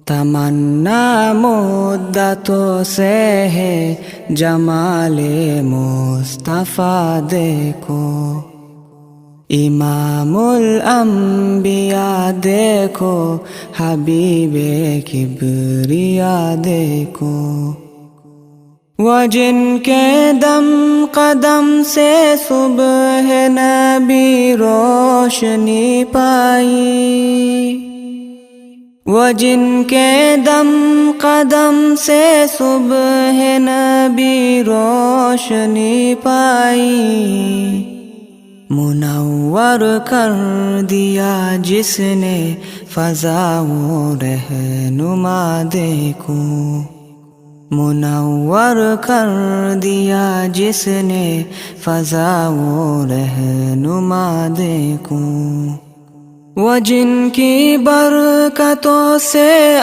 تمنا مدتوں سے ہے جمال مصطفیٰ دیکھو، امام الانبیاء دیکھو، حبیب کبریا دیکھو، وہ جن کے دم قدم سے صبح نبی روشنی پائی، وہ جن کے دم قدم سے صبح نبی روشنی پائی، منور کر دیا جس نے فضا و رہنما دیکھو، منور کر دیا جس نے فضا و رہنما دیکھو، وہ جن کی برکتوں سے